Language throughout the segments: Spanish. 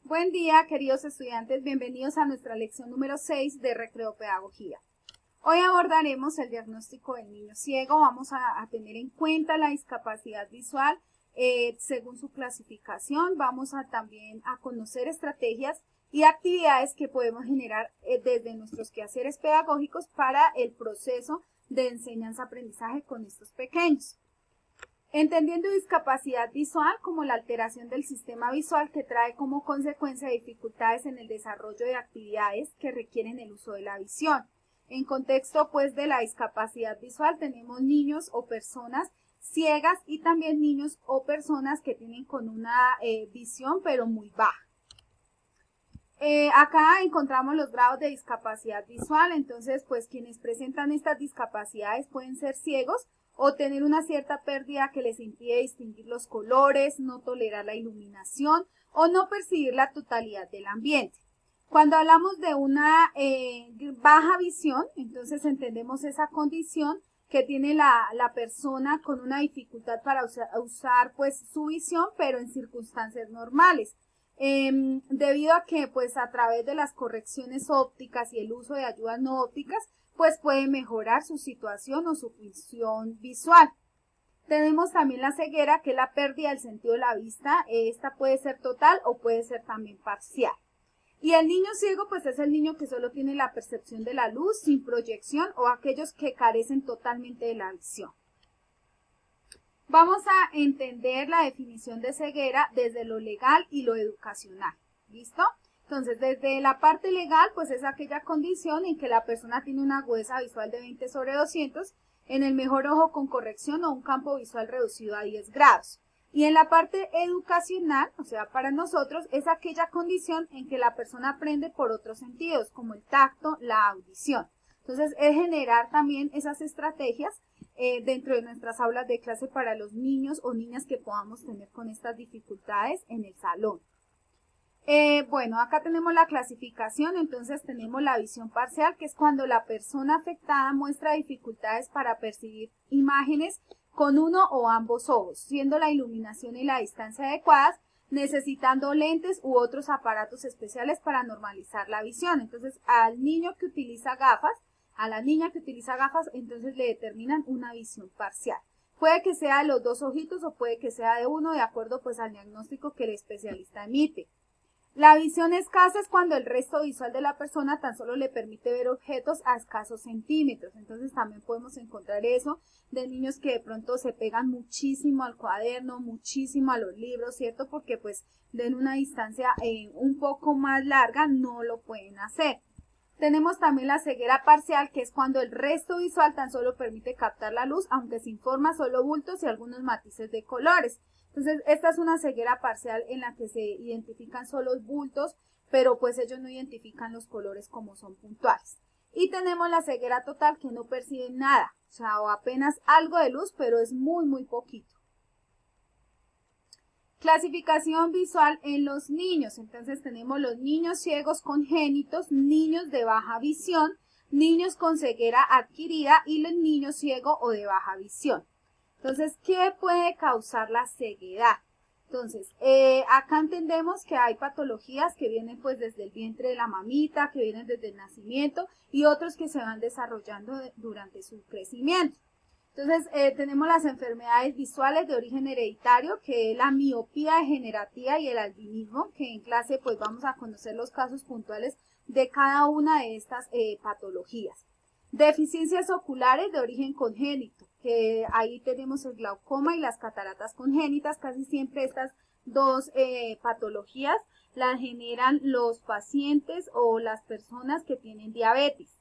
Buen día, queridos estudiantes, bienvenidos a nuestra lección número 6 de Recreopedagogía. Hoy abordaremos el diagnóstico del niño ciego. Vamos a tener en cuenta la discapacidad visual según su clasificación. Vamos también a conocer estrategias y actividades que podemos generar desde nuestros quehaceres pedagógicos para el proceso de enseñanza-aprendizaje con estos pequeños. Entendiendo discapacidad visual como la alteración del sistema visual que trae como consecuencia dificultades en el desarrollo de actividades que requieren el uso de la visión. En contexto pues de la discapacidad visual tenemos niños o personas ciegas y también niños o personas que tienen con una visión pero muy baja. Acá encontramos los grados de discapacidad visual, entonces pues quienes presentan estas discapacidades pueden ser ciegos o tener una cierta pérdida que les impide distinguir los colores, no tolerar la iluminación o no percibir la totalidad del ambiente. Cuando hablamos de una baja visión, entonces entendemos esa condición que tiene la persona con una dificultad para usar pues su visión, pero en circunstancias normales. Debido a que pues a través de las correcciones ópticas y el uso de ayudas no ópticas pues puede mejorar su situación o su función visual. Tenemos también la ceguera, que es la pérdida del sentido de la vista. Esta puede ser total o puede ser también parcial. Y el niño ciego pues es el niño que solo tiene la percepción de la luz sin proyección o aquellos que carecen totalmente de la visión. Vamos a entender la definición de ceguera desde lo legal y lo educacional. ¿Listo? Entonces, desde la parte legal, pues es aquella condición en que la persona tiene una agudeza visual de 20/200, en el mejor ojo con corrección o un campo visual reducido a 10 grados. Y en la parte educacional, o sea, para nosotros, es aquella condición en que la persona aprende por otros sentidos, como el tacto, la audición. Entonces, es generar también esas estrategias dentro de nuestras aulas de clase para los niños o niñas que podamos tener con estas dificultades en el salón. Bueno, acá tenemos la clasificación, entonces tenemos la visión parcial, que es cuando la persona afectada muestra dificultades para percibir imágenes con uno o ambos ojos, siendo la iluminación y la distancia adecuadas, necesitando lentes u otros aparatos especiales para normalizar la visión. Entonces, al niño que utiliza gafas, a la niña que utiliza gafas, entonces le determinan una visión parcial. Puede que sea de los dos ojitos o puede que sea de uno, de acuerdo pues al diagnóstico que el especialista emite. La visión escasa es cuando el resto visual de la persona tan solo le permite ver objetos a escasos centímetros. Entonces también podemos encontrar eso de niños que de pronto se pegan muchísimo al cuaderno, muchísimo a los libros, ¿cierto? Porque pues de una distancia un poco más larga no lo pueden hacer. Tenemos también la ceguera parcial, que es cuando el resto visual tan solo permite captar la luz, aunque sin forma, solo bultos y algunos matices de colores. Entonces, esta es una ceguera parcial en la que se identifican solo los bultos, pero pues ellos no identifican los colores como son puntuales. Y tenemos la ceguera total, que no perciben nada, o sea, o apenas algo de luz, pero es muy poquito. Clasificación visual en los niños. Entonces tenemos los niños ciegos congénitos, niños de baja visión, niños con ceguera adquirida y los niños ciegos o de baja visión. Entonces, ¿qué puede causar la ceguedad? Entonces, acá entendemos que hay patologías que vienen pues desde el vientre de la mamita, que vienen desde el nacimiento y otros que se van desarrollando durante su crecimiento. Entonces, tenemos las enfermedades visuales de origen hereditario, que es la miopía degenerativa y el albinismo, que en clase pues vamos a conocer los casos puntuales de cada una de estas patologías. Deficiencias oculares de origen congénito, que ahí tenemos el glaucoma y las cataratas congénitas. Casi siempre estas dos patologías las generan los pacientes o las personas que tienen diabetes.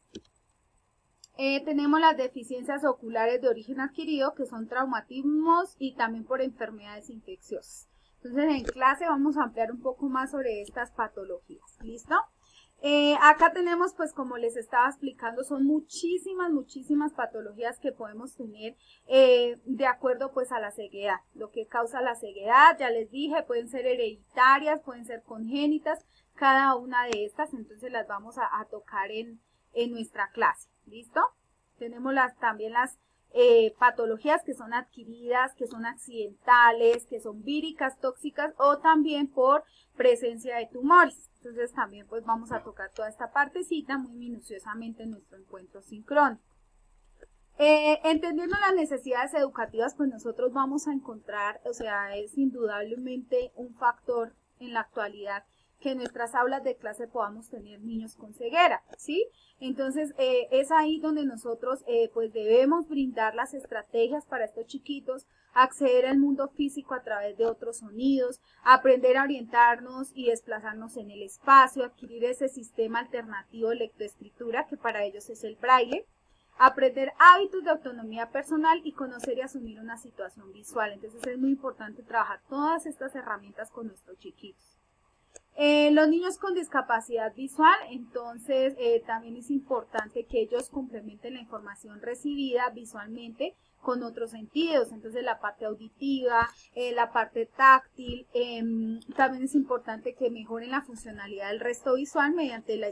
Tenemos las deficiencias oculares de origen adquirido, que son traumatismos y también por enfermedades infecciosas. Entonces, en clase vamos a ampliar un poco más sobre estas patologías. ¿Listo? Acá tenemos, pues como les estaba explicando, son muchísimas patologías que podemos tener de acuerdo pues a la ceguedad. Lo que causa la ceguedad, ya les dije, pueden ser hereditarias, pueden ser congénitas, cada una de estas, entonces las vamos a tocar en nuestra clase. ¿Listo? Tenemos también las patologías que son adquiridas, que son accidentales, que son víricas, tóxicas o también por presencia de tumores. Entonces también pues vamos a tocar toda esta partecita muy minuciosamente en nuestro encuentro sincrónico. Entendiendo las necesidades educativas, pues nosotros vamos a encontrar, o sea, es indudablemente un factor en la actualidad que en nuestras aulas de clase podamos tener niños con ceguera, ¿sí? Entonces, es ahí donde nosotros pues debemos brindar las estrategias para estos chiquitos, acceder al mundo físico a través de otros sonidos, aprender a orientarnos y desplazarnos en el espacio, adquirir ese sistema alternativo de lectoescritura que para ellos es el braille, aprender hábitos de autonomía personal y conocer y asumir una situación visual. Entonces es muy importante trabajar todas estas herramientas con nuestros chiquitos. Los niños con discapacidad visual, entonces también es importante que ellos complementen la información recibida visualmente con otros sentidos, entonces la parte auditiva, la parte táctil, también es importante que mejoren la funcionalidad del resto visual mediante la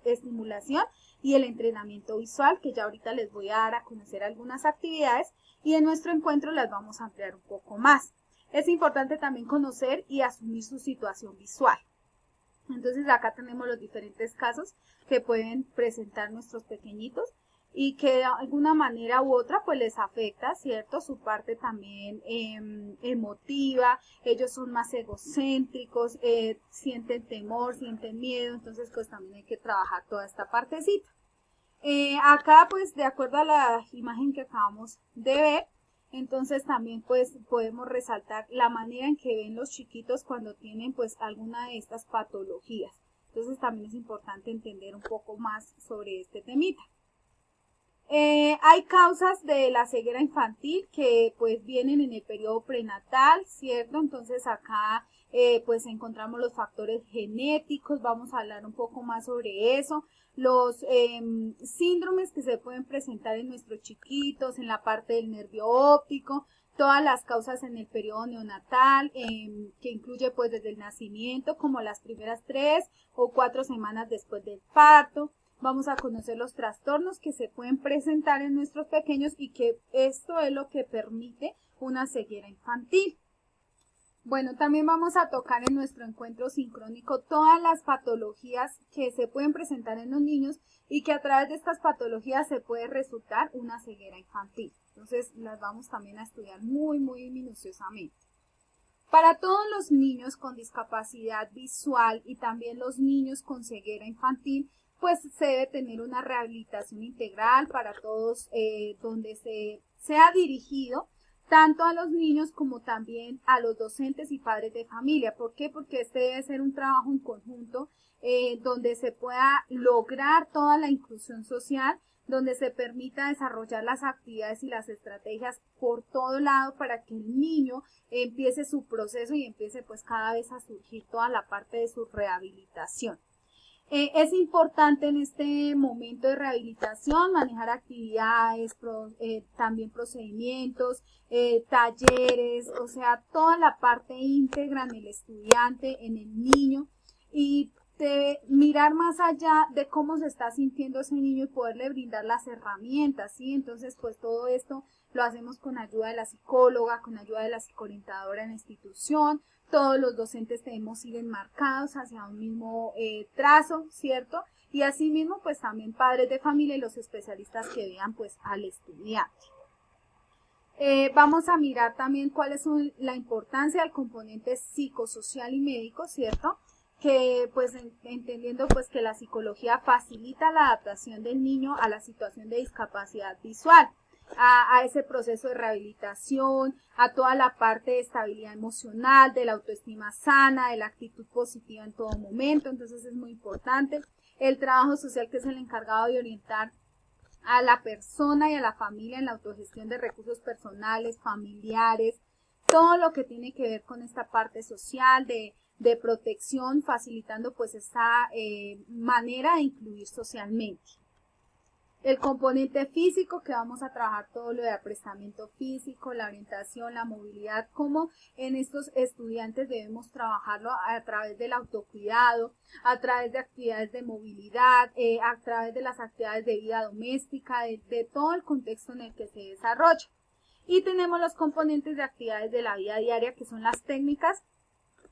estimulación y el entrenamiento visual, que ya ahorita les voy a dar a conocer algunas actividades y en nuestro encuentro las vamos a ampliar un poco más. Es importante también conocer y asumir su situación visual. Entonces acá tenemos los diferentes casos que pueden presentar nuestros pequeñitos y que de alguna manera u otra pues les afecta, ¿cierto? Su parte también emotiva, ellos son más egocéntricos, sienten temor, sienten miedo, entonces pues también hay que trabajar toda esta partecita. Acá pues de acuerdo a la imagen que acabamos de ver, entonces también pues podemos resaltar la manera en que ven los chiquitos cuando tienen pues alguna de estas patologías. Entonces también es importante entender un poco más sobre este temita. Hay causas de la ceguera infantil que pues vienen en el periodo prenatal, ¿cierto? Entonces acá pues encontramos los factores genéticos, vamos a hablar un poco más sobre eso, los síndromes que se pueden presentar en nuestros chiquitos, en la parte del nervio óptico, todas las causas en el periodo neonatal, que incluye pues desde el nacimiento como las primeras 3 o 4 semanas después del parto. Vamos a conocer los trastornos que se pueden presentar en nuestros pequeños y que esto es lo que permite una ceguera infantil. Bueno, también vamos a tocar en nuestro encuentro sincrónico todas las patologías que se pueden presentar en los niños y que a través de estas patologías se puede resultar una ceguera infantil. Entonces las vamos también a estudiar muy minuciosamente. Para todos los niños con discapacidad visual y también los niños con ceguera infantil, pues se debe tener una rehabilitación integral para todos donde se sea dirigido tanto a los niños como también a los docentes y padres de familia. ¿Por qué? Porque este debe ser un trabajo en conjunto donde se pueda lograr toda la inclusión social, donde se permita desarrollar las actividades y las estrategias por todo lado para que el niño empiece su proceso y empiece pues cada vez a surgir toda la parte de su rehabilitación. Es importante en este momento de rehabilitación manejar actividades, también procedimientos, talleres, o sea, toda la parte íntegra en el estudiante, en el niño y de mirar más allá de cómo se está sintiendo ese niño y poderle brindar las herramientas, ¿sí? Entonces, pues todo esto lo hacemos con ayuda de la psicóloga, con ayuda de la psicoorientadora en la institución. Todos los docentes debemos ir enmarcados hacia un mismo trazo, ¿cierto? Y asimismo, pues también padres de familia y los especialistas que vean pues al estudiante. Vamos a mirar también cuál es la importancia del componente psicosocial y médico, ¿cierto? Que pues entendiendo pues que la psicología facilita la adaptación del niño a la situación de discapacidad visual, a ese proceso de rehabilitación, a toda la parte de estabilidad emocional, de la autoestima sana, de la actitud positiva en todo momento. Entonces es muy importante el trabajo social, que es el encargado de orientar a la persona y a la familia en la autogestión de recursos personales, familiares, todo lo que tiene que ver con esta parte social de protección, facilitando pues esta manera de incluir socialmente. El componente físico, que vamos a trabajar todo lo de aprestamiento físico, la orientación, la movilidad, cómo en estos estudiantes debemos trabajarlo a través del autocuidado, a través de actividades de movilidad, a través de las actividades de vida doméstica, de todo el contexto en el que se desarrolla. Y tenemos los componentes de actividades de la vida diaria, que son las técnicas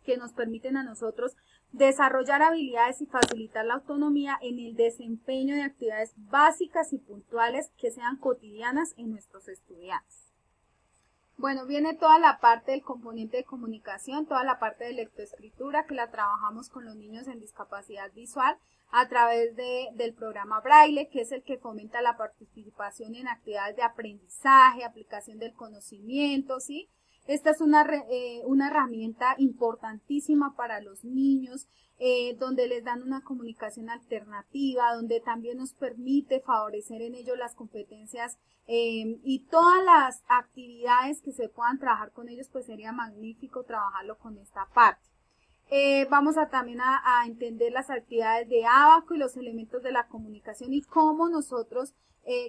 que nos permiten a nosotros desarrollar habilidades y facilitar la autonomía en el desempeño de actividades básicas y puntuales que sean cotidianas en nuestros estudiantes. Bueno, viene toda la parte del componente de comunicación, toda la parte de lectoescritura, que la trabajamos con los niños en discapacidad visual a través del programa Braille, que es el que fomenta la participación en actividades de aprendizaje, aplicación del conocimiento, ¿sí? Esta es una herramienta importantísima para los niños, donde les dan una comunicación alternativa, donde también nos permite favorecer en ellos las competencias y todas las actividades que se puedan trabajar con ellos, pues sería magnífico trabajarlo con esta parte. Vamos también a entender las actividades de Abaco y los elementos de la comunicación y cómo nosotros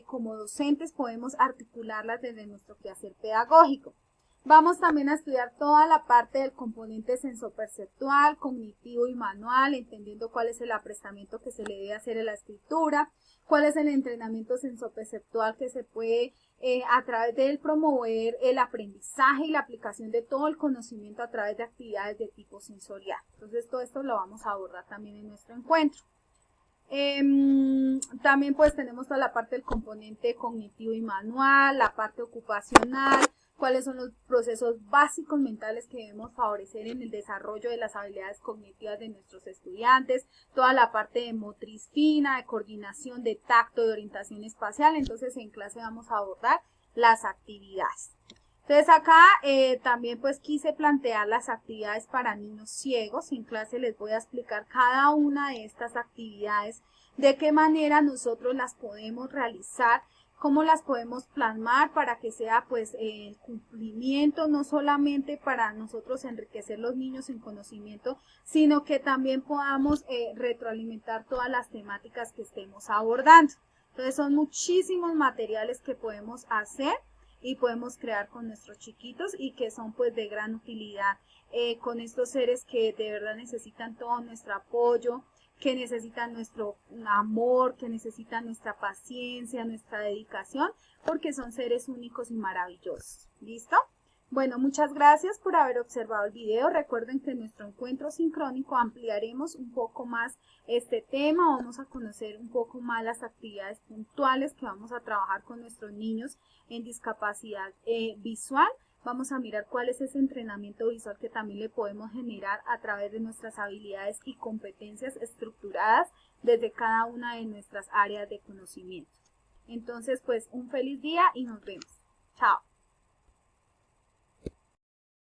como docentes podemos articularlas desde nuestro quehacer pedagógico. Vamos también a estudiar toda la parte del componente sensoperceptual, cognitivo y manual, entendiendo cuál es el aprestamiento que se le debe hacer en la escritura, cuál es el entrenamiento sensoperceptual que se puede a través de él promover el aprendizaje y la aplicación de todo el conocimiento a través de actividades de tipo sensorial. Entonces todo esto lo vamos a abordar también en nuestro encuentro. También pues tenemos toda la parte del componente cognitivo y manual, la parte ocupacional, cuáles son los procesos básicos mentales que debemos favorecer en el desarrollo de las habilidades cognitivas de nuestros estudiantes, toda la parte de motriz fina, de coordinación, de tacto, de orientación espacial. Entonces en clase vamos a abordar las actividades. Entonces acá también pues quise plantear las actividades para niños ciegos. En clase les voy a explicar cada una de estas actividades, de qué manera nosotros las podemos realizar, cómo las podemos plasmar para que sea pues el cumplimiento no solamente para nosotros enriquecer los niños en conocimiento, sino que también podamos retroalimentar todas las temáticas que estemos abordando. Entonces son muchísimos materiales que podemos hacer y podemos crear con nuestros chiquitos y que son pues de gran utilidad con estos seres que de verdad necesitan todo nuestro apoyo, que necesitan nuestro amor, que necesitan nuestra paciencia, nuestra dedicación, porque son seres únicos y maravillosos. ¿Listo? Bueno, muchas gracias por haber observado el video. Recuerden que en nuestro encuentro sincrónico ampliaremos un poco más este tema. Vamos a conocer un poco más las actividades puntuales que vamos a trabajar con nuestros niños en discapacidad visual. Vamos a mirar cuál es ese entrenamiento visual que también le podemos generar a través de nuestras habilidades y competencias estructuradas desde cada una de nuestras áreas de conocimiento. Entonces, pues un feliz día y nos vemos. Chao.